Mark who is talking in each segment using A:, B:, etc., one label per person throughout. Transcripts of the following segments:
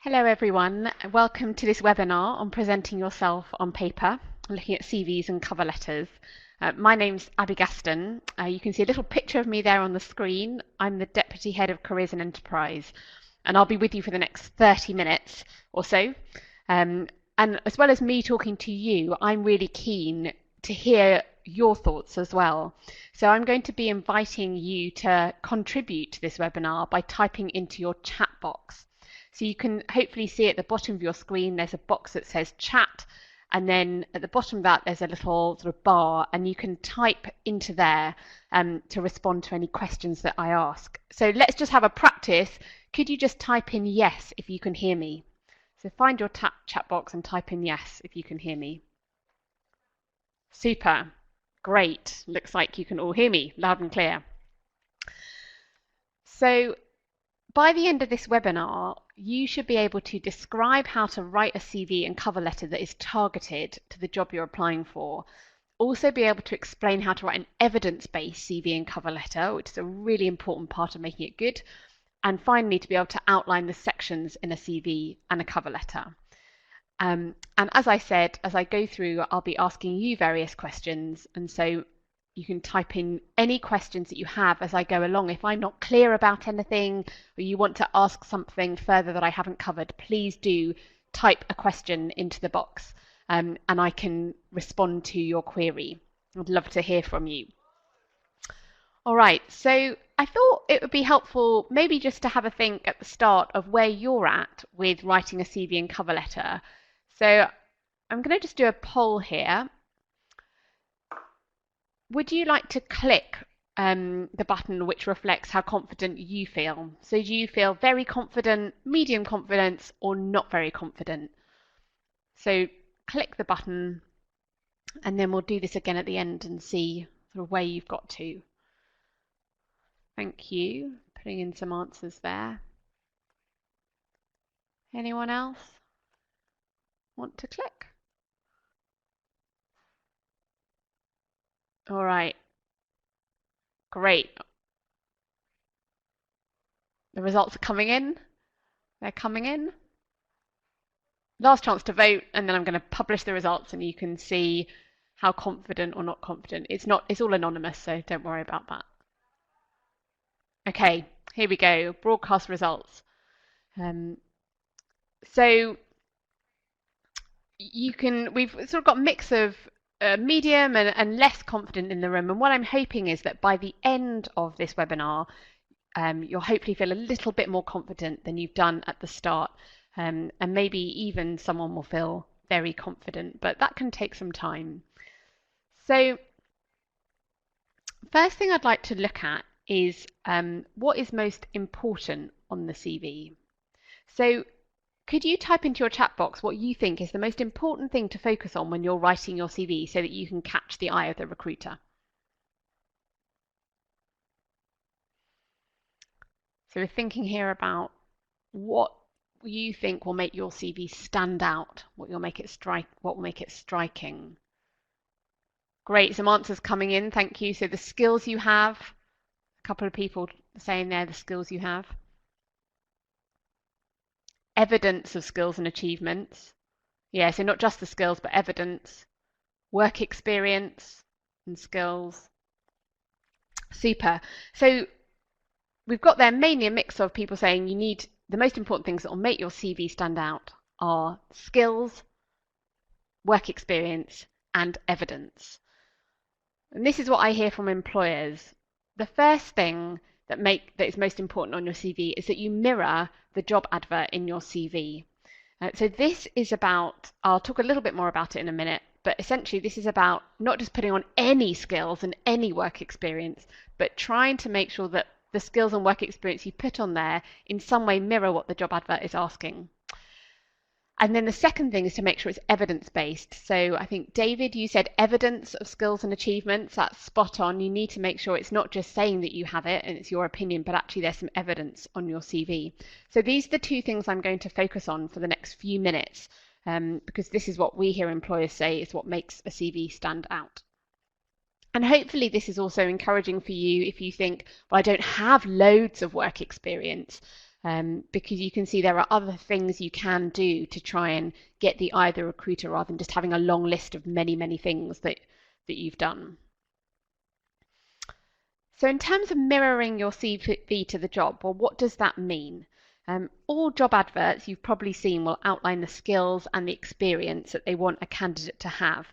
A: Hello everyone, welcome to this webinar on presenting yourself on paper, looking at CVs and cover letters. My name's Abby Gaston. You can see a little picture of me there on the screen. I'm the Deputy Head of Careers and Enterprise, and I'll be with you for the next 30 minutes or so. And as well as me talking to you, I'm really keen to hear your thoughts as well. So I'm going to be inviting you to contribute to this webinar by typing into your chat box. So you can hopefully see at the bottom of your screen there's a box that says chat, and then at the bottom of that there's a little sort of bar, and you can type into there to respond to any questions that I ask. So let's just have a practice. Could you just type in yes if you can hear me? So find your chat box and type in yes if you can hear me. Super, great. Looks like you can all hear me loud and clear. So by the end of this webinar, you should be able to describe how to write a CV and cover letter that is targeted to the job you're applying for. Also be able to explain how to write an evidence-based CV and cover letter, which is a really important part of making it good. And finally, to be able to outline the sections in a CV and a cover letter. And as I said, as I go through, I'll be asking you various questions. And so you can type in any questions that you have as I go along. If I'm not clear about anything or you want to ask something further that I haven't covered, please do type a question into the box and I can respond to your query. I'd love to hear from you. All right, so I thought it would be helpful maybe just to have a think at the start of where you're at with writing a CV and cover letter. So I'm going to just do a poll here. Would you like to click the button which reflects how confident you feel? So do you feel very confident, medium confidence, or not very confident? So click the button, and then we'll do this again at the end and see sort of where you've got to. Thank you. Putting in some answers there. Anyone else want to click? All right, great. The results are coming in. They're coming in. Last chance to vote, and then I'm going to publish the results and you can see how confident or not confident. It's all anonymous, so don't worry about that. Okay, here we go. Broadcast results. So we've sort of got a mix of medium and less confident in the room, and what I'm hoping is that by the end of this webinar you'll hopefully feel a little bit more confident than you've done at the start, and maybe even someone will feel very confident, but that can take some time. So first thing I'd like to look at is what is most important on the CV. So could you type into your chat box what you think is the most important thing to focus on when you're writing your CV so that you can catch the eye of the recruiter? So we're thinking here about what you think will make your CV stand out, what will make it striking. Great, some answers coming in, thank you. So the skills you have, a couple of people saying there the skills you have. Evidence of skills and achievements. Yeah, so not just the skills, but evidence, work experience and skills. Super. So we've got there mainly a mix of people saying you need the most important things that will make your CV stand out are skills, work experience, and evidence. And this is what I hear from employers. The first thing that is most important on your CV is that you mirror the job advert in your CV. So this is about, I'll talk a little bit more about it in a minute, but essentially this is about not just putting on any skills and any work experience, but trying to make sure that the skills and work experience you put on there in some way mirror what the job advert is asking. And then the second thing is to make sure it's evidence-based. So I think, David, you said evidence of skills and achievements. That's spot on. You need to make sure it's not just saying that you have it and it's your opinion, but actually there's some evidence on your CV. So these are the two things I'm going to focus on for the next few minutes, because this is what we hear employers say is what makes a CV stand out. And hopefully this is also encouraging for you if you think, well, I don't have loads of work experience. because you can see there are other things you can do to try and get the eye of the recruiter rather than just having a long list of many, many things that you've done. So in terms of mirroring your CV to the job, well, what does that mean? All job adverts you've probably seen will outline the skills and the experience that they want a candidate to have.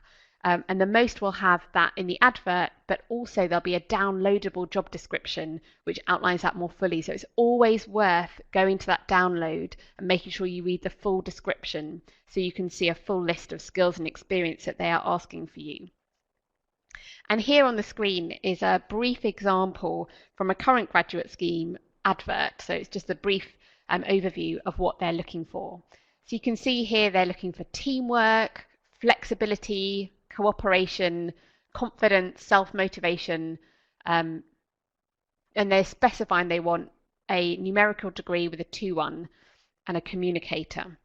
A: And the most will have that in the advert, but also there'll be a downloadable job description which outlines that more fully. So it's always worth going to that download and making sure you read the full description so you can see a full list of skills and experience that they are asking for you. And here on the screen is a brief example from a current graduate scheme advert. So it's just a brief overview of what they're looking for. So you can see here they're looking for teamwork, flexibility, cooperation, confidence, self-motivation, and they're specifying they want a numerical degree with a 2-1 and a communicator.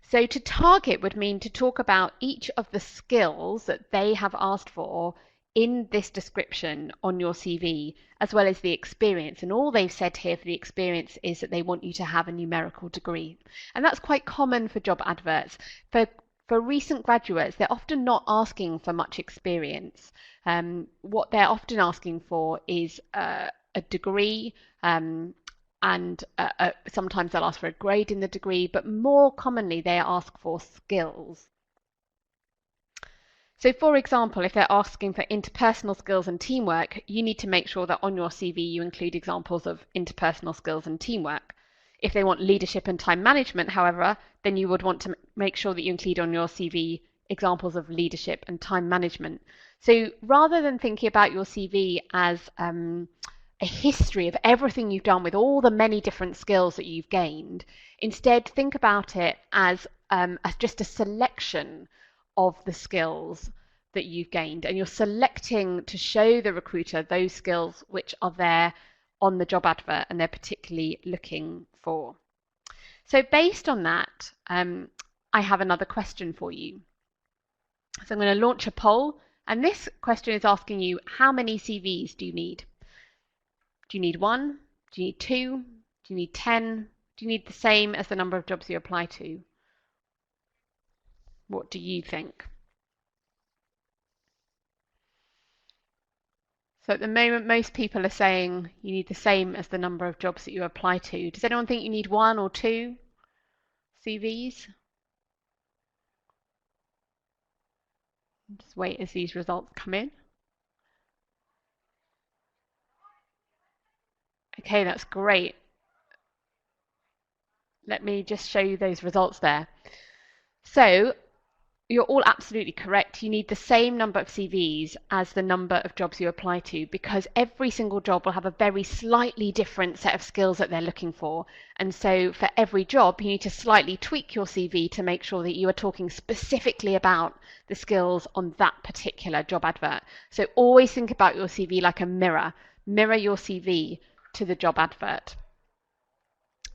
A: So to target would mean to talk about each of the skills that they have asked for in this description on your CV, as well as the experience. And all they've said here for the experience is that they want you to have a numerical degree. And that's quite common for job adverts. For recent graduates, they're often not asking for much experience. What they're often asking for is a degree, and sometimes they'll ask for a grade in the degree, but more commonly they ask for skills. So for example, if they're asking for interpersonal skills and teamwork, you need to make sure that on your CV you include examples of interpersonal skills and teamwork. If they want leadership and time management, however, then you would want to make sure that you include on your CV examples of leadership and time management. So rather than thinking about your CV as a history of everything you've done with all the many different skills that you've gained, instead think about it as just a selection of the skills that you've gained, and you're selecting to show the recruiter those skills which are there on the job advert and they're particularly looking for. So based on that, I have another question for you. So I'm going to launch a poll, and this question is asking you, how many CVs do you need? Do you need 1? Do you need 2? Do you need 10? Do you need the same as the number of jobs you apply to? What do you think? So at the moment, most people are saying you need the same as the number of jobs that you apply to. Does anyone think you need 1 or 2 CVs? Just wait as these results come in. Okay, that's great. Let me just show you those results there. So you're all absolutely correct. You need the same number of CVs as the number of jobs you apply to, because every single job will have a very slightly different set of skills that they're looking for. And so for every job, you need to slightly tweak your CV to make sure that you are talking specifically about the skills on that particular job advert. So always think about your CV like a mirror. Mirror your CV to the job advert.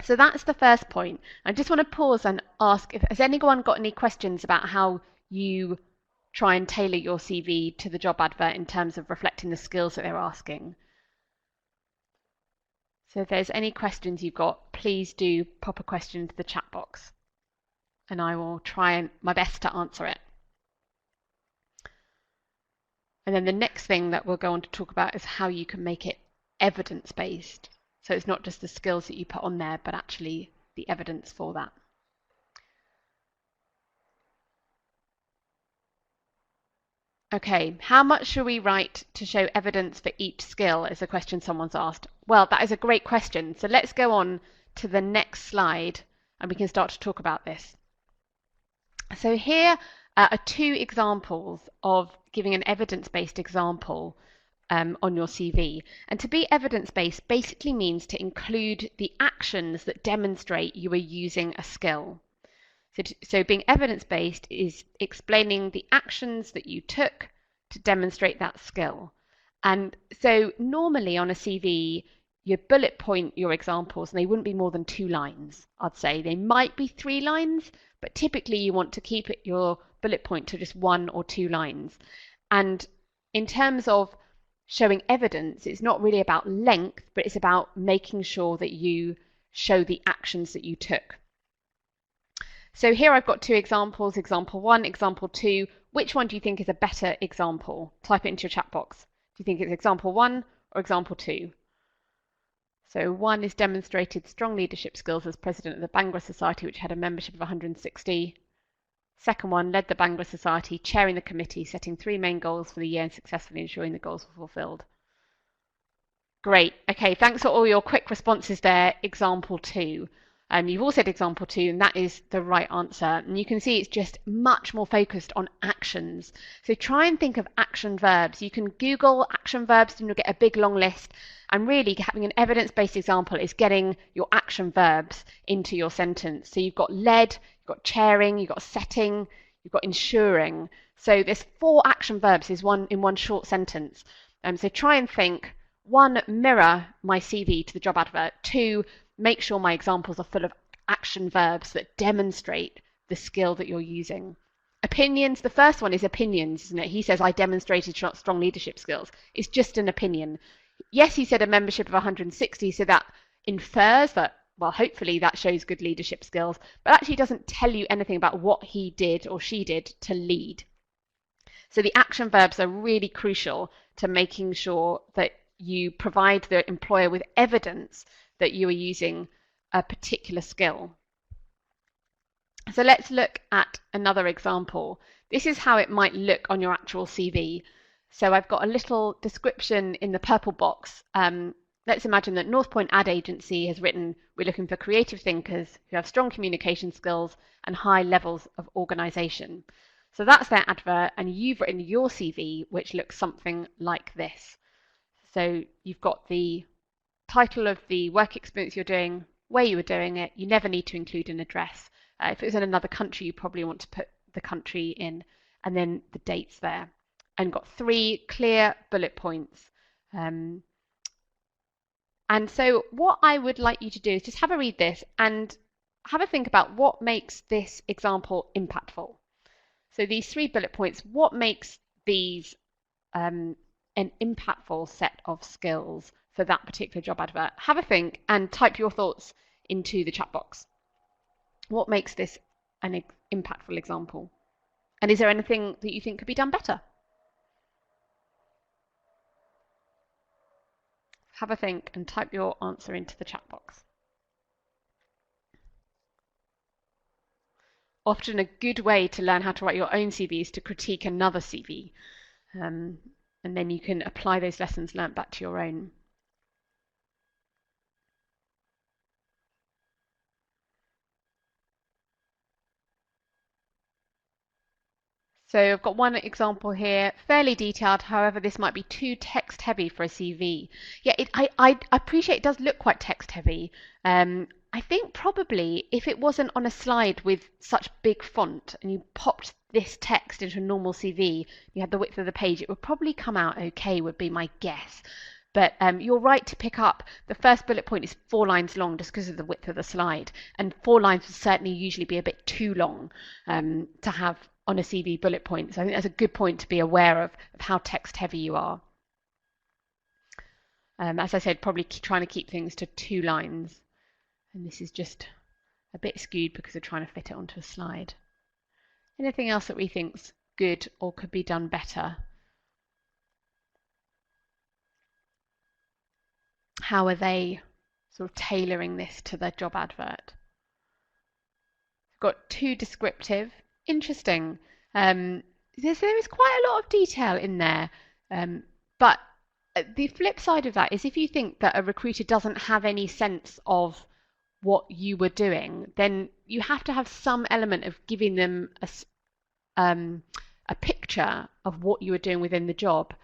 A: So that's the first point. I just want to pause and ask, has anyone got any questions about how you try and tailor your CV to the job advert in terms of reflecting the skills that they're asking? So if there's any questions you've got, please do pop a question into the chat box and I will try my best to answer it. And then the next thing that we'll go on to talk about is how you can make it evidence-based. So it's not just the skills that you put on there, but actually the evidence for that. Okay, how much should we write to show evidence for each skill is a question someone's asked. Well, that is a great question. So let's go on to the next slide and we can start to talk about this. So here are 2 examples of giving an evidence-based example on your CV. And to be evidence-based basically means to include the actions that demonstrate you are using a skill. So being evidence-based is explaining the actions that you took to demonstrate that skill. And so normally on a CV, you bullet point your examples and they wouldn't be more than 2 lines, I'd say. They might be 3 lines, but typically you want to keep your bullet point to just 1 or 2 lines. And in terms of showing evidence. It's not really about length, but it's about making sure that you show the actions that you took. So here I've got two examples, example 1, example 2. Which one do you think is a better example? Type it into your chat box. Do you think it's example 1 or example 2? So 1 is demonstrated strong leadership skills as president of the Bangla Society, which had a membership of 160. Second one, led the Bangla Society, chairing the committee, setting 3 main goals for the year and successfully ensuring the goals were fulfilled. Great. Okay, thanks for all your quick responses there. Example 2. You've all said example 2, and that is the right answer. And you can see it's just much more focused on actions. So try and think of action verbs. You can Google action verbs and you'll get a big long list. And really having an evidence-based example is getting your action verbs into your sentence. So you've got led, you've got chairing, you've got setting, you've got ensuring. So there's 4 action verbs in one short sentence. So try and think, 1, mirror my CV to the job advert. 2, make sure my examples are full of action verbs that demonstrate the skill that you're using. Opinions, the first one is opinions, isn't it? He says, I demonstrated strong leadership skills. It's just an opinion. Yes, he said a membership of 160, so that infers that, well, hopefully that shows good leadership skills, but actually doesn't tell you anything about what he did or she did to lead. So the action verbs are really crucial to making sure that you provide the employer with evidence that you are using a particular skill. So let's look at another example. This is how it might look on your actual CV. So I've got a little description in the purple box. Let's imagine that North Point Ad Agency has written, we're looking for creative thinkers who have strong communication skills and high levels of organisation. So that's their advert, and you've written your CV, which looks something like this. So you've got the title of the work experience you're doing, where you were doing it. You never need to include an address. If it was in another country, you probably want to put the country in, and then the dates there. And got 3 clear bullet points. And so what I would like you to do is just have a read this and have a think about what makes this example impactful. So these 3 bullet points, what makes these an impactful set of skills for that particular job advert? Have a think and type your thoughts into the chat box. What makes this an impactful example? And is there anything that you think could be done better? Have a think and type your answer into the chat box. Often a good way to learn how to write your own CV is to critique another CV. And then you can apply those lessons learnt back to your own. So I've got one example here, fairly detailed. However, this might be too text heavy for a CV. Yeah, I appreciate it does look quite text heavy. I think probably if it wasn't on a slide with such big font and you popped this text into a normal CV, you had the width of the page, it would probably come out okay, would be my guess. But you're right to pick up. The first bullet point is 4 lines long just because of the width of the slide. And 4 lines would certainly usually be a bit too long to have on a CV bullet point. So I think that's a good point to be aware of how text heavy you are. As I said, probably trying to keep things to 2 lines. And this is just a bit skewed because we're trying to fit it onto a slide. Anything else that we think's good or could be done better? How are they sort of tailoring this to their job advert? Got too descriptive. Interesting. There is quite a lot of detail in there. But the flip side of that is if you think that a recruiter doesn't have any sense of what you were doing, then you have to have some element of giving them a picture of what you were doing within the job.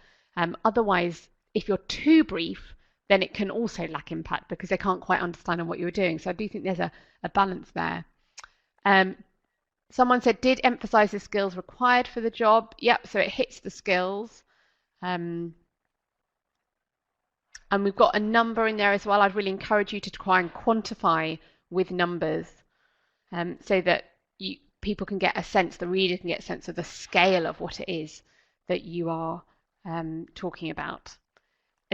A: Otherwise, if you're too brief, then it can also lack impact because they can't quite understand what you were doing. So I do think there's a balance there. Someone said, did emphasize the skills required for the job? Yep, so it hits the skills. And we've got a number in there as well. I'd really encourage you to try and quantify with numbers so that people can get a sense, the reader can get a sense of the scale of what it is that you are talking about.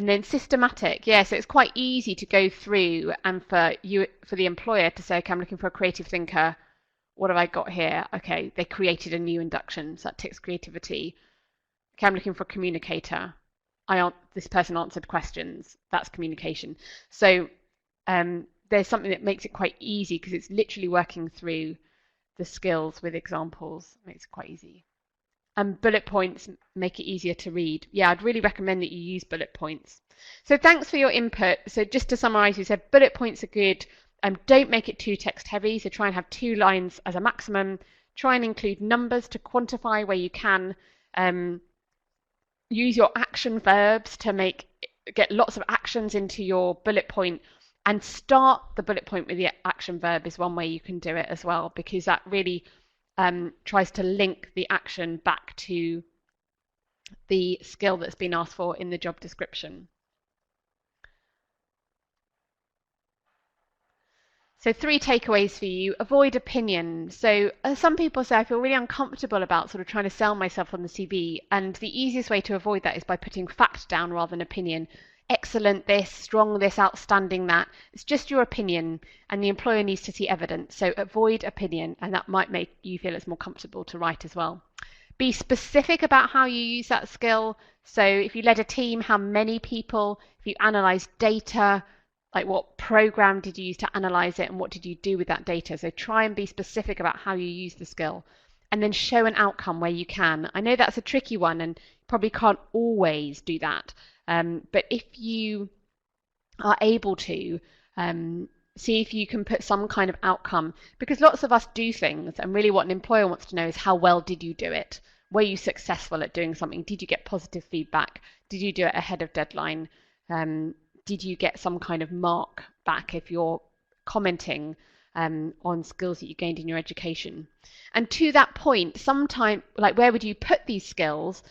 A: And then systematic, yeah, so it's quite easy to go through and for the employer to say, okay, I'm looking for a creative thinker. What have I got here? Okay, they created a new induction, so that ticks creativity. Okay, I'm looking for a communicator. This person answered questions. That's communication. So there's something that makes it quite easy because it's literally working through the skills with examples. Makes it quite easy. And bullet points make it easier to read. Yeah, I'd really recommend that you use bullet points. So thanks for your input. So just to summarize, you said bullet points are good. Don't make it too text heavy. So try and have 2 lines as a maximum. Try and include numbers to quantify where you can. Use your action verbs to get lots of actions into your bullet point, and start the bullet point with the action verb is one way you can do it as well, because that really tries to link the action back to the skill that's been asked for in the job description. So 3 takeaways for you. Avoid opinion. So some people say, I feel really uncomfortable about sort of trying to sell myself on the CV. And the easiest way to avoid that is by putting fact down rather than opinion. Excellent this, strong this, outstanding that. It's just your opinion, and the employer needs to see evidence. So avoid opinion, and that might make you feel it's more comfortable to write as well. Be specific about how you use that skill. So if you led a team, how many people? If you analyze data, like what program did you use to analyze it and what did you do with that data? So try and be specific about how you use the skill, and then show an outcome where you can. I know that's a tricky one and probably can't always do that. But if you are able to, see if you can put some kind of outcome, because lots of us do things, and really what an employer wants to know is how well did you do it? Were you successful at doing something? Did you get positive feedback? Did you do it ahead of deadline? Did you get some kind of mark back if you're commenting on skills that you gained in your education? And to that point, sometimes, like, where would you put these skills?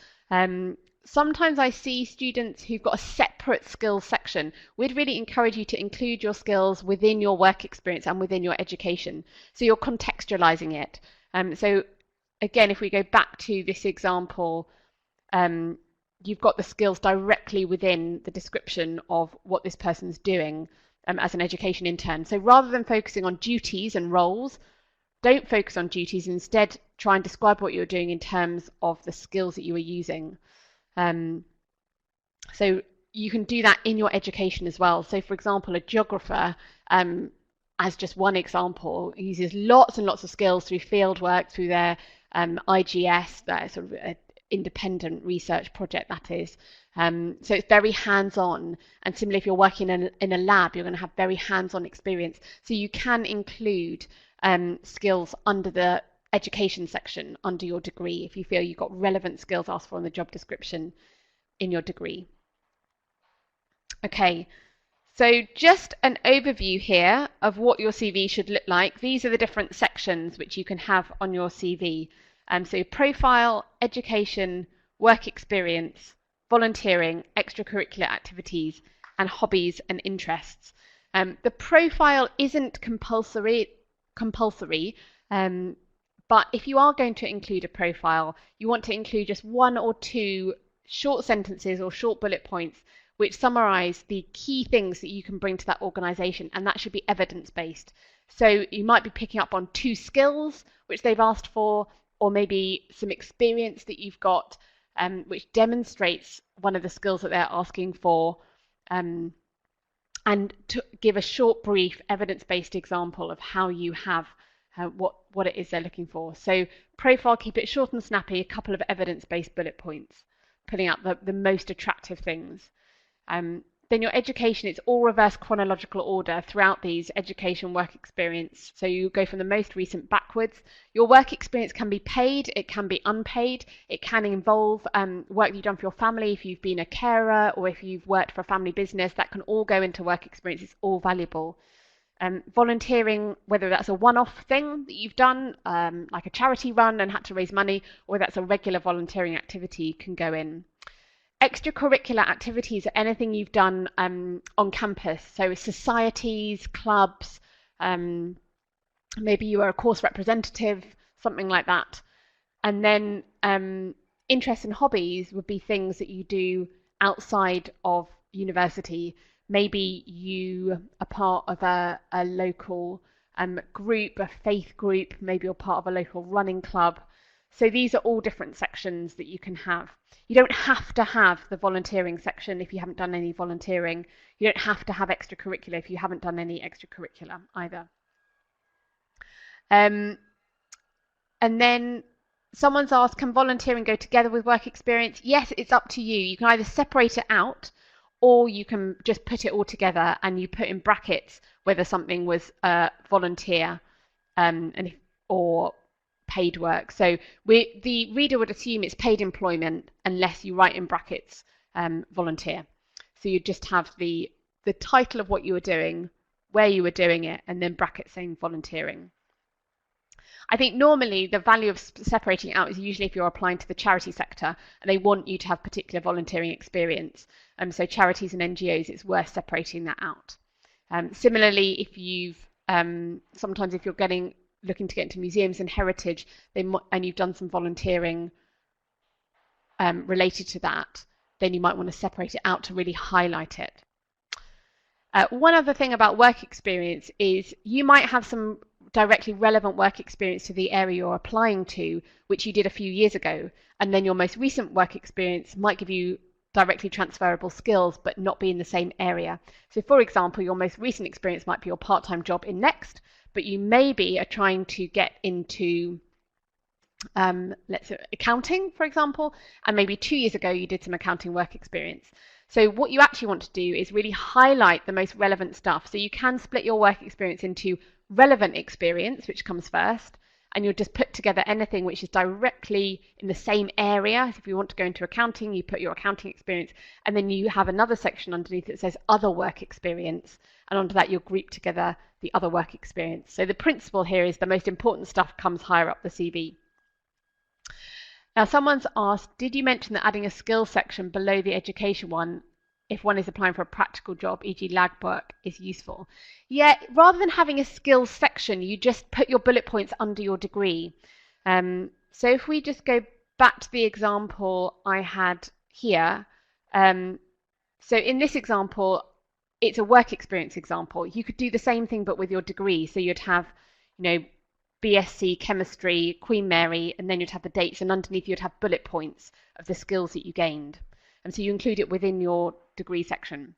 A: Sometimes I see students who've got a separate skills section. We'd really encourage you to include your skills within your work experience and within your education, so you're contextualizing it. So again, if we go back to this example, you've got the skills directly within the description of what this person's doing as an education intern. So rather than focusing on duties and roles, don't focus on duties. Instead, try and describe what you're doing in terms of the skills that you are using. So you can do that in your education as well. So for example, a geographer, as just one example, uses lots and lots of skills through field work, through their IGS, their sort of independent research project, that is. So it's very hands-on, and similarly if you're working in a lab, you're going to have very hands-on experience. So you can include skills under the education section under your degree if you feel you've got relevant skills asked for in the job description in your degree. Okay, so just an overview here of what your CV should look like. These are the different sections which you can have on your CV. So profile, education, work experience, volunteering, extracurricular activities, and hobbies and interests. The profile isn't compulsory, but if you are going to include a profile, you want to include just 1 or 2 short sentences or short bullet points which summarize the key things that you can bring to that organization, and that should be evidence-based. So you might be picking up on 2 skills which they've asked for, or maybe some experience that you've got which demonstrates one of the skills that they're asking for, and to give a short, brief, evidence-based example of how you have what it is they're looking for. So profile, keep it short and snappy, a couple of evidence-based bullet points, pulling out the most attractive things. Then your education, it's all reverse chronological order throughout these education work experience. So you go from the most recent backwards. Your work experience can be paid, it can be unpaid, it can involve work you've done for your family if you've been a carer or if you've worked for a family business. That can all go into work experience, it's all valuable. Volunteering, whether that's a one-off thing that you've done, like a charity run and had to raise money, or that's a regular volunteering activity, can go in. Extracurricular activities are anything you've done on campus, so societies, clubs, maybe you are a course representative, something like that. And then interests and hobbies would be things that you do outside of university, maybe you are part of a local group, a faith group, maybe you're part of a local running club. So these are all different sections that you can have. You don't have to have the volunteering section if you haven't done any volunteering. You don't have to have extracurricular if you haven't done any extracurricular either. And then someone's asked, can volunteering go together with work experience? Yes, it's up to you. You can either separate it out, or you can just put it all together and you put in brackets whether something was volunteer or paid work. So the reader would assume it's paid employment unless you write in brackets volunteer. So you just have the title of what you were doing, where you were doing it, and then brackets saying volunteering. I think normally the value of separating it out is usually if you're applying to the charity sector and they want you to have particular volunteering experience. So charities and NGOs, it's worth separating that out. Similarly, if you've sometimes if you're looking to get into museums and heritage, and you've done some volunteering related to that, then you might want to separate it out to really highlight it. One other thing about work experience is you might have some directly relevant work experience to the area you're applying to, which you did a few years ago, and then your most recent work experience might give you directly transferable skills but not be in the same area. So for example, your most recent experience might be your part-time job in Next, but you maybe are trying to get into let's say accounting, for example, and maybe 2 years ago you did some accounting work experience. So what you actually want to do is really highlight the most relevant stuff. So you can split your work experience into relevant experience, which comes first, and you'll just put together anything which is directly in the same area. So if you want to go into accounting, you put your accounting experience, and then you have another section underneath that says other work experience, and under that you'll group together the other work experience. So the principle here is the most important stuff comes higher up the CV. Now someone's asked, did you mention that adding a skills section below the education one, if one is applying for a practical job, e.g. lab work, is useful? Yeah, rather than having a skills section, you just put your bullet points under your degree. So if we just go back to the example I had here, so in this example, it's a work experience example. You could do the same thing but with your degree. So you'd have, BSc Chemistry, Queen Mary, and then you'd have the dates, and underneath you'd have bullet points of the skills that you gained. And so you include it within your degree section.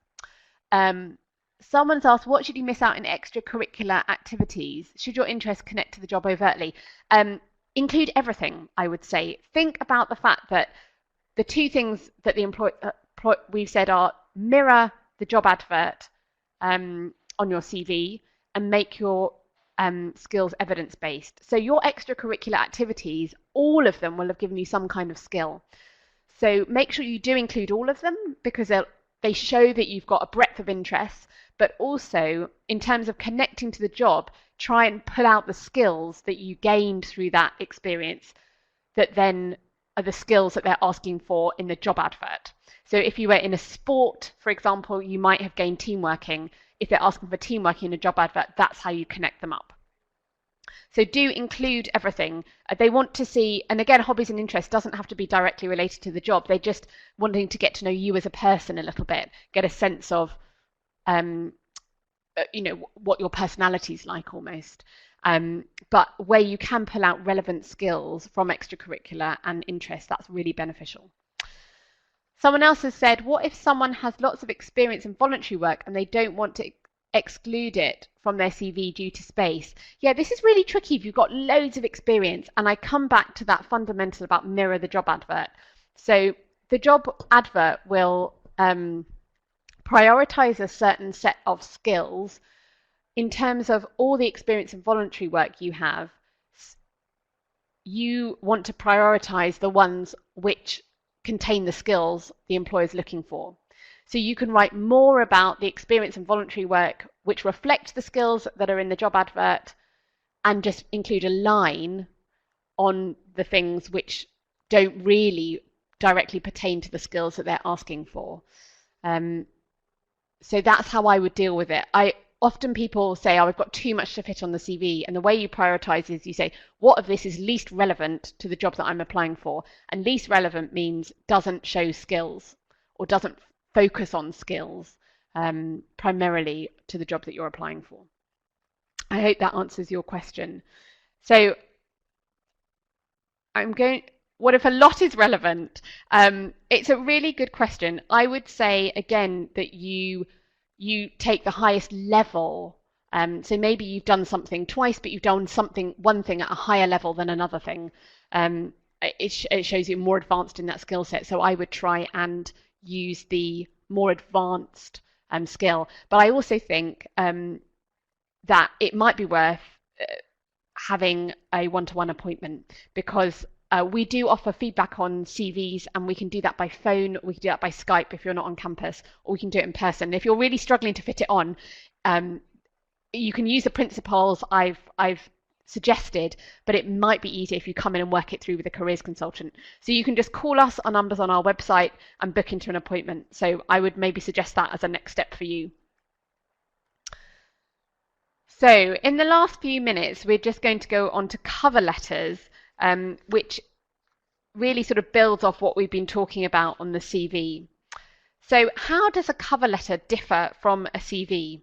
A: Someone's asked, what should you miss out in extracurricular activities? Should your interests connect to the job overtly? Include everything, I would say. Think about the fact that the two things that we've said are mirror the job advert on your CV and make your skills evidence-based. So your extracurricular activities, all of them will have given you some kind of skill. So make sure you do include all of them because they show that you've got a breadth of interests, but also in terms of connecting to the job, try and pull out the skills that you gained through that experience that then are the skills that they're asking for in the job advert. So if you were in a sport, for example, you might have gained teamworking. If they're asking for teamworking in a job advert, that's how you connect them up. So do include everything. They want to see, and again, hobbies and interests doesn't have to be directly related to the job. They're just wanting to get to know you as a person a little bit, get a sense of, what your personality's like almost. But where you can pull out relevant skills from extracurricular and interest, that's really beneficial. Someone else has said, what if someone has lots of experience in voluntary work and they don't want to exclude it from their CV due to space? Yeah, this is really tricky if you've got loads of experience, and I come back to that fundamental about mirror the job advert. So the job advert will prioritize a certain set of skills in terms of all the experience in voluntary work you have. You want to prioritize the ones which contain the skills the employer is looking for. So you can write more about the experience in voluntary work which reflect the skills that are in the job advert, and just include a line on the things which don't really directly pertain to the skills that they're asking for. So that's how I would deal with it. Often people say, oh, I've got too much to fit on the CV. And the way you prioritize is you say, what of this is least relevant to the job that I'm applying for? And least relevant means doesn't show skills or doesn't focus on skills primarily to the job that you're applying for. I hope that answers your question. So what if a lot is relevant? It's a really good question. I would say, again, that you take the highest level. So maybe you've done something twice, but you've done one thing at a higher level than another thing. It shows you're more advanced in that skill set. So I would try and use the more advanced skill. But I also think that it might be worth having a one-to-one appointment, because we do offer feedback on CVs, and we can do that by phone, we can do that by Skype if you're not on campus, or we can do it in person. If you're really struggling to fit it on, you can use the principles I've suggested, but it might be easier if you come in and work it through with a careers consultant. So you can just call us, our numbers on our website, and book into an appointment. So I would maybe suggest that as a next step for you. So in the last few minutes, we're just going to go on to cover letters, which really sort of builds off what we've been talking about on the CV. So how does a cover letter differ from a CV?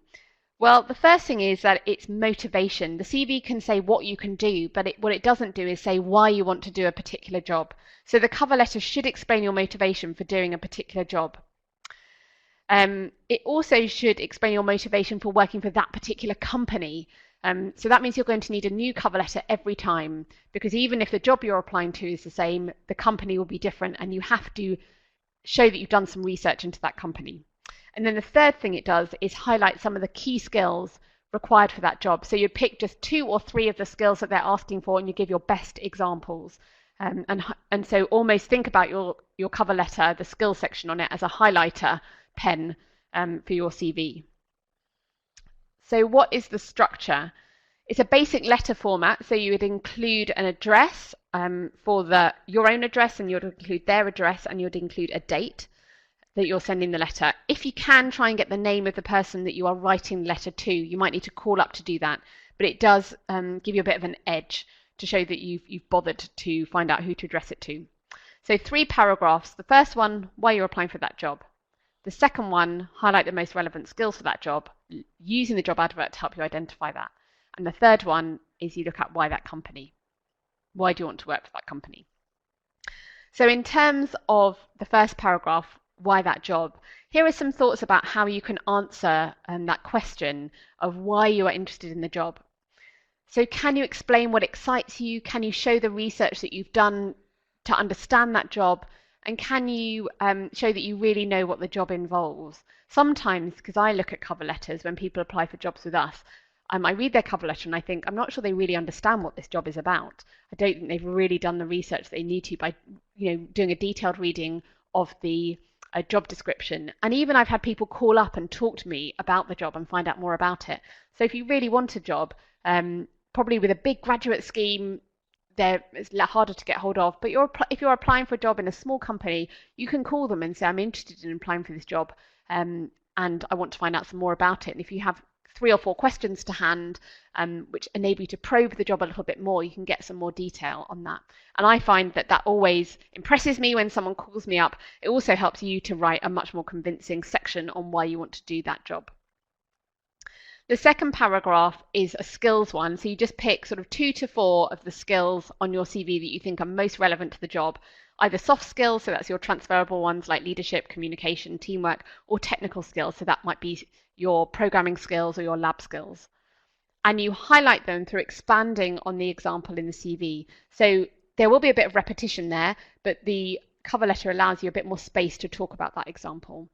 A: Well, the first thing is that it's motivation. The CV can say what you can do, but what it doesn't do is say why you want to do a particular job. So the cover letter should explain your motivation for doing a particular job. It also should explain your motivation for working for that particular company. So that means you're going to need a new cover letter every time, because even if the job you're applying to is the same, the company will be different, and you have to show that you've done some research into that company. And then the third thing it does is highlight some of the key skills required for that job. So you'd pick just 2 or 3 of the skills that they're asking for, and you give your best examples. And so almost think about your cover letter, the skills section on it, as a highlighter pen for your CV. So what is the structure? It's a basic letter format, so you would include an address for your own address, and you'd include their address, and you'd include a date that you're sending the letter. If you can, try and get the name of the person that you are writing the letter to. You might need to call up to do that, but it does give you a bit of an edge to show that you've bothered to find out who to address it to. So 3 paragraphs. The first one, why you're applying for that job. The second one, highlight the most relevant skills for that job, using the job advert to help you identify that. And the third one is you look at why that company. Why do you want to work for that company? So in terms of the first paragraph, why that job, here are some thoughts about how you can answer that question of why you are interested in the job. So can you explain what excites you? Can you show the research that you've done to understand that job? And can you show that you really know what the job involves? Sometimes, because I look at cover letters when people apply for jobs with us, I read their cover letter and I think, I'm not sure they really understand what this job is about. I don't think they've really done the research they need to by doing a detailed reading of the job description. And even I've had people call up and talk to me about the job and find out more about it. So if you really want a job, probably with a big graduate scheme, it's harder to get hold of. But if you're applying for a job in a small company, you can call them and say, I'm interested in applying for this job, and I want to find out some more about it. And if you have 3 or 4 questions to hand, which enable you to probe the job a little bit more, you can get some more detail on that. And I find that always impresses me when someone calls me up. It also helps you to write a much more convincing section on why you want to do that job. The second paragraph is a skills one. So you just pick sort of 2 to 4 of the skills on your CV that you think are most relevant to the job. Either soft skills, so that's your transferable ones like leadership, communication, teamwork, or technical skills. So that might be your programming skills or your lab skills. And you highlight them through expanding on the example in the CV. So there will be a bit of repetition there, but the cover letter allows you a bit more space to talk about that example.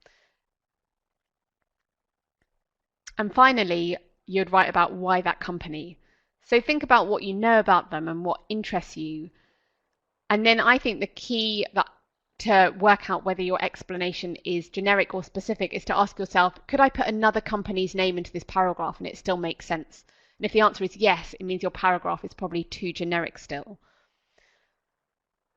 A: And finally, you'd write about why that company. So think about what you know about them and what interests you. And then I think the key to work out whether your explanation is generic or specific is to ask yourself, could I put another company's name into this paragraph and it still makes sense? And if the answer is yes, it means your paragraph is probably too generic still.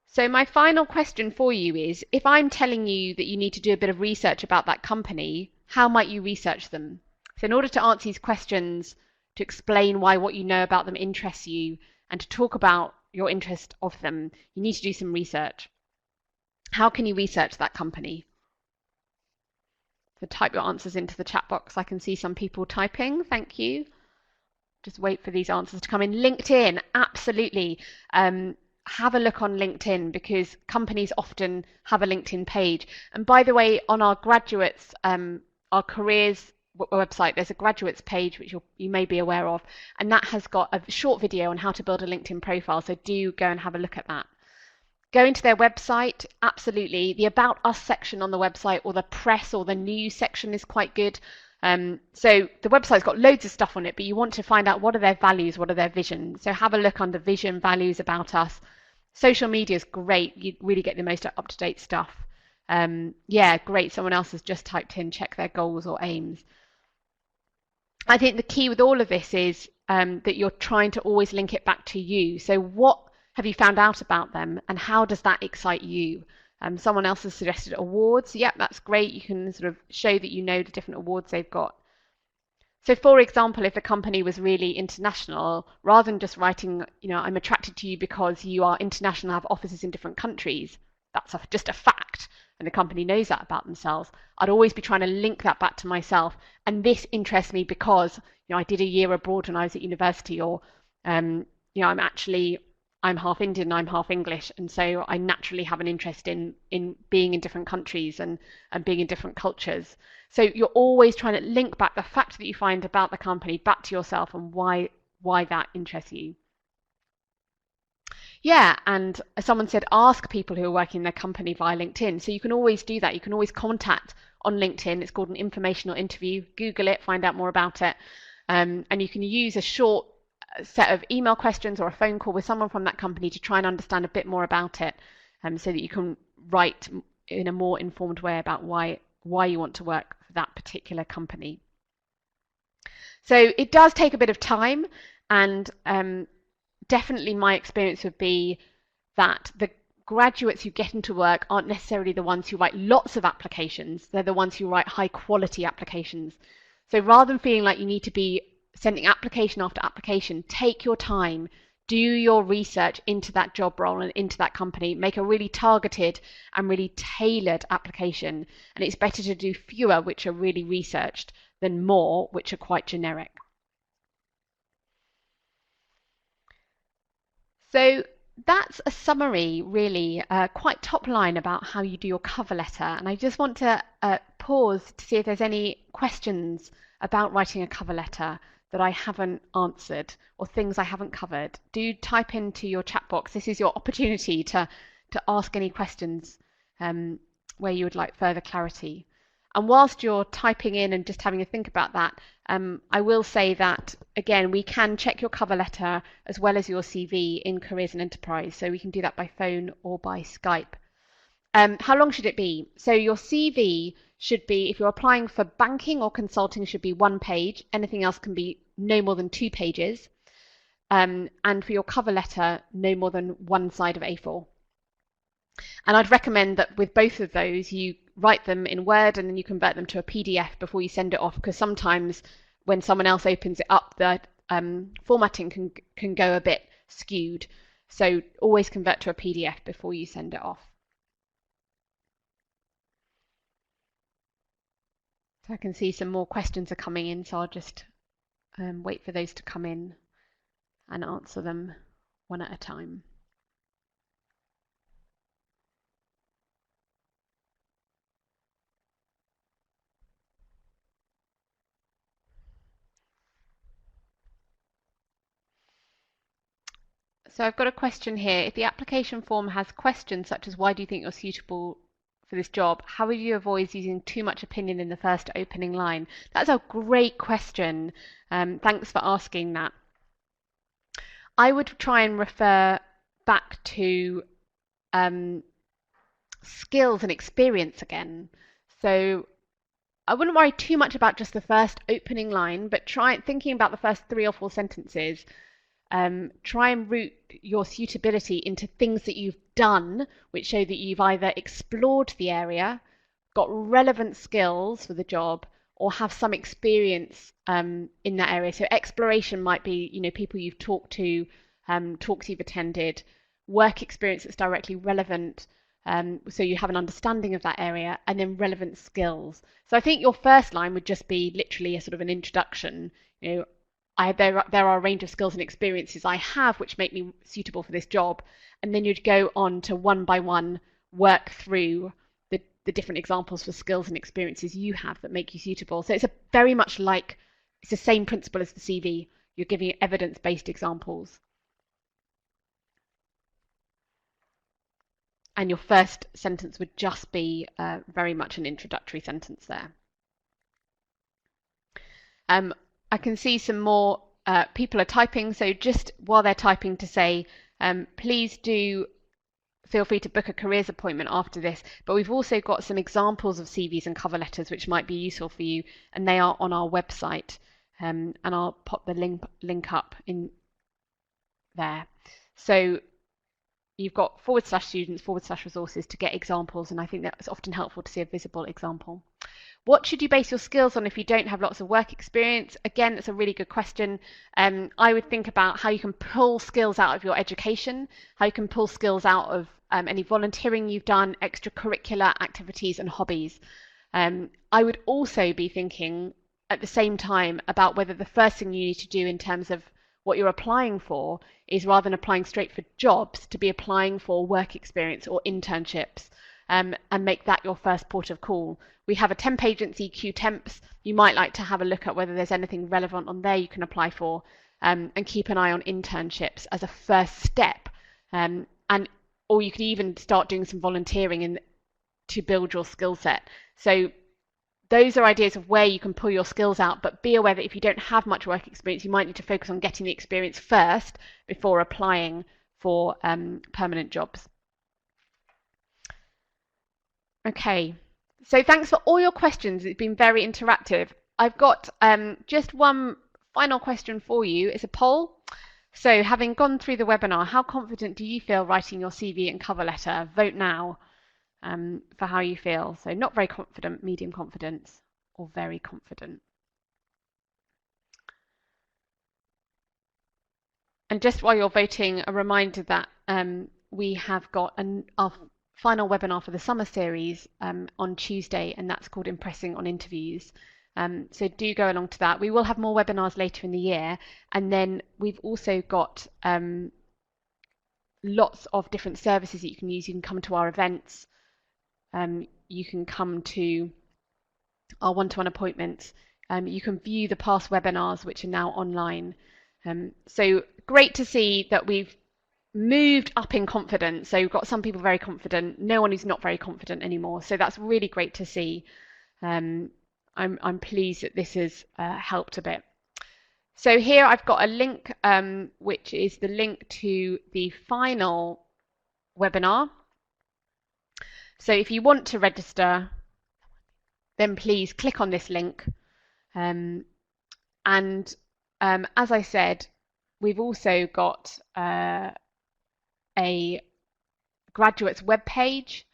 A: So my final question for you is, if I'm telling you that you need to do a bit of research about that company, how might you research them? So in order to answer these questions, to explain why what you know about them interests you, and to talk about your interest of them, you need to do some research. How can you research that company? So type your answers into the chat box. I can see some people typing. Thank you. Just wait for these answers to come in. LinkedIn, absolutely. Have a look on LinkedIn because companies often have a LinkedIn page. And by the way, on our graduates, our careers website, there's a graduates page which you may be aware of, and that has got a short video on how to build a LinkedIn profile. So do go and have a look at that. Going to their website, absolutely. The About Us section on the website or the press or the news section is quite good. So the website's got loads of stuff on it, but you want to find out what are their values, what are their vision. So have a look under vision, values, About Us. Social media is great. You really get the most up-to-date stuff. Yeah, great. Someone else has just typed in, check their goals or aims. I think the key with all of this is that you're trying to always link it back to you. So what have you found out about them and how does that excite you? Someone else has suggested awards. Yep, that's great. You can sort of show that you know the different awards they've got. So for example, if the company was really international, rather than just writing, I'm attracted to you because you are international, have offices in different countries, that's just a fact, and the company knows that about themselves. I'd always be trying to link that back to myself, and this interests me because I did a year abroad when I was at university, or I'm half Indian, I'm half English, and so I naturally have an interest in being in different countries and being in different cultures. So you're always trying to link back the fact that you find about the company back to yourself and why that interests you. Yeah, and as someone said, ask people who are working in their company via LinkedIn. So you can always do that. You can always contact on LinkedIn. It's called an informational interview. Google it, find out more about it. And you can use a short set of email questions or a phone call with someone from that company to try and understand a bit more about it, so that you can write in a more informed way about why you want to work for that particular company. So it does take a bit of time, and definitely my experience would be that the graduates who get into work aren't necessarily the ones who write lots of applications. They're the ones who write high quality applications. So rather than feeling like you need to be sending application after application, take your time, do your research into that job role and into that company, make a really targeted and really tailored application. And it's better to do fewer which are really researched than more which are quite generic. So that's a summary, really, quite top line about how you do your cover letter. And I just want to pause to see if there's any questions about writing a cover letter that I haven't answered or things I haven't covered. Do type into your chat box. This is your opportunity to ask any questions where you would like further clarity. And whilst you're typing in and just having a think about that, I will say that, again, we can check your cover letter as well as your CV in Careers and Enterprise. So we can do that by phone or by Skype. How long should it be? So your CV should be, if you're applying for banking or consulting, should be 1 page. Anything else can be no more than 2 pages. And for your cover letter, no more than 1 side of A4. And I'd recommend that with both of those, you write them in Word and then you convert them to a PDF before you send it off, because sometimes when someone else opens it up, the formatting can go a bit skewed. So always convert to a PDF before you send it off. So I can see some more questions are coming in, so I'll just wait for those to come in and answer them one at a time. So I've got a question here. If the application form has questions such as why do you think you're suitable for this job, how would you avoid using too much opinion in the first opening line? That's a great question. Thanks for asking that. I would try and refer back to skills and experience again. So I wouldn't worry too much about just the first opening line, but try thinking about the first 3 or 4 sentences. Try and root your suitability into things that you've done, which show that you've either explored the area, got relevant skills for the job, or have some experience in that area. So exploration might be, people you've talked to, talks you've attended, work experience that's directly relevant, so you have an understanding of that area, and then relevant skills. So I think your first line would just be literally a sort of an introduction. There are a range of skills and experiences I have which make me suitable for this job, and then you'd go on to one by one work through the different examples for skills and experiences you have that make you suitable. So it's very much like, it's the same principle as the CV. You're giving evidence-based examples. And your first sentence would just be very much an introductory sentence there. I can see some more people are typing, so just while they're typing to say, please do feel free to book a careers appointment after this, but we've also got some examples of CVs and cover letters which might be useful for you, and they are on our website, and I'll pop the link up in there. So you've got /students/resources to get examples, and I think that's often helpful to see a visible example. What should you base your skills on if you don't have lots of work experience? Again, that's a really good question. I would think about how you can pull skills out of your education, how you can pull skills out of any volunteering you've done, extracurricular activities and hobbies. I would also be thinking at the same time about whether the first thing you need to do in terms of what you're applying for is, rather than applying straight for jobs, to be applying for work experience or internships, and make that your first port of call. We have a temp agency, Q Temps. You might like to have a look at whether there's anything relevant on there you can apply for, and keep an eye on internships as a first step. Or you could even start doing some volunteering to build your skill set. So those are ideas of where you can pull your skills out, but be aware that if you don't have much work experience, you might need to focus on getting the experience first before applying for permanent jobs. Okay, so thanks for all your questions. It's been very interactive. I've got just one final question for you. It's a poll. So having gone through the webinar, how confident do you feel writing your CV and cover letter? Vote now for how you feel. So not very confident, medium confidence, or very confident. And just while you're voting, a reminder that we have got our final webinar for the summer series on Tuesday, and that's called Impressing on Interviews. So do go along to that. We will have more webinars later in the year, and then we've also got lots of different services that you can use. You can come to our events, you can come to our one-to-one appointments, you can view the past webinars which are now online. So great to see that we've moved up in confidence. So we've got some people very confident, no one who's not very confident anymore. So that's really great to see. I'm pleased that this has helped a bit. So here I've got a link, which is the link to the final webinar. So if you want to register, then please click on this link. As I said, we've also got a graduates web page,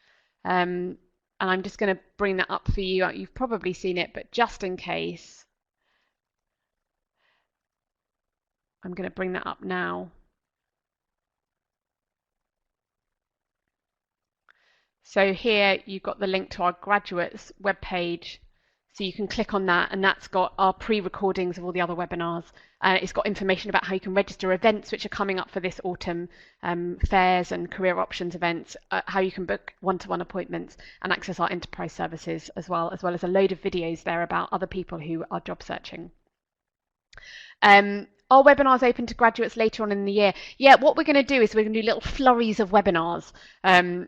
A: and I'm just going to bring that up for you. You've probably seen it, but just in case, I'm going to bring that up now. So here you've got the link to our graduates web page. So you can click on that, and that's got our pre-recordings of all the other webinars. It's got information about how you can register events which are coming up for this autumn, fairs and career options events, how you can book one-to-one appointments and access our enterprise services as well as a load of videos there about other people who are job searching. Our webinars open to graduates later on in the year. Yeah, what we're going to do is we're going to do little flurries of webinars.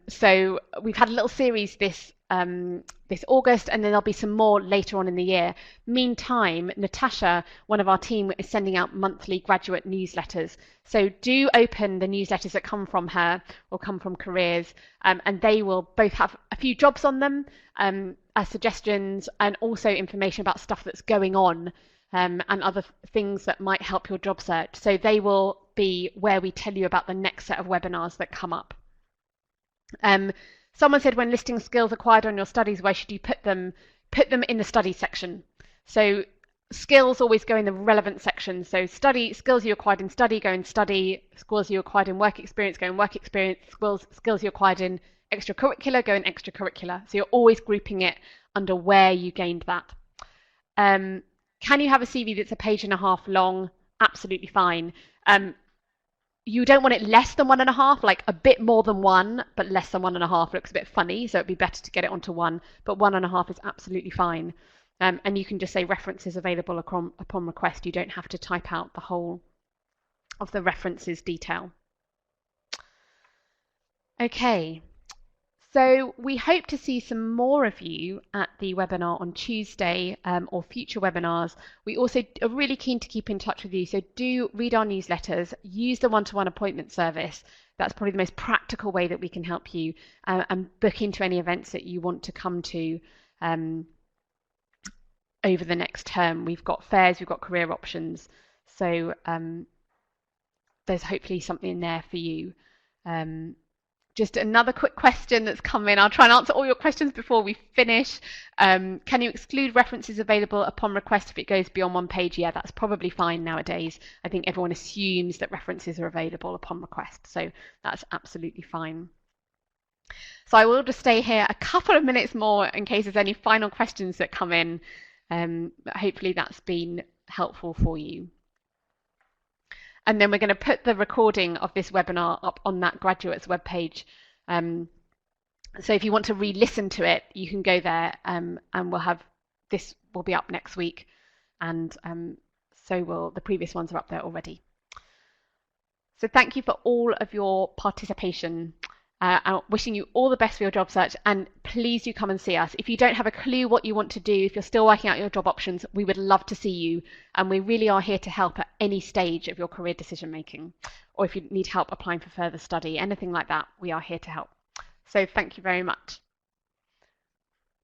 A: So we've had a little series this August, and then there'll be some more later on in the year. Meantime, Natasha, one of our team, is sending out monthly graduate newsletters. So do open the newsletters that come from her or come from Careers, and they will both have a few jobs on them as suggestions, and also information about stuff that's going on, and other things that might help your job search. So they will be where we tell you about the next set of webinars that come up. Someone said, when listing skills acquired on your studies, where should you put them? Put them in the study section. So skills always go in the relevant section. So skills you acquired in study, go in study. Skills you acquired in work experience, go in work experience. Skills you acquired in extracurricular, go in extracurricular. So you're always grouping it under where you gained that. Can you have a CV that's a page and a half long? Absolutely fine. You don't want it less than 1.5, like a bit more than 1, but less than 1.5 looks a bit funny, so it'd be better to get it onto 1, but 1.5 is absolutely fine. And you can just say references available upon request. You don't have to type out the whole of the references detail. Okay, so we hope to see some more of you at the webinar on Tuesday or future webinars. We also are really keen to keep in touch with you, so do read our newsletters, use the one-to-one appointment service. That's probably the most practical way that we can help you, and book into any events that you want to come to over the next term. We've got fairs, we've got career options, so there's hopefully something in there for you. Just another quick question that's come in. I'll try and answer all your questions before we finish. Can you exclude references available upon request if it goes beyond 1 page? Yeah, that's probably fine nowadays. I think everyone assumes that references are available upon request, so that's absolutely fine. So I will just stay here a couple of minutes more in case there's any final questions that come in. Hopefully that's been helpful for you. And then we're going to put the recording of this webinar up on that graduates webpage. So if you want to re-listen to it, you can go there, and this will be up next week, and so will the previous ones are up there already. So thank you for all of your participation. I'm wishing you all the best for your job search, and please do come and see us. If you don't have a clue what you want to do, if you're still working out your job options, we would love to see you, and we really are here to help at any stage of your career decision making, or if you need help applying for further study, anything like that, we are here to help. So thank you very much.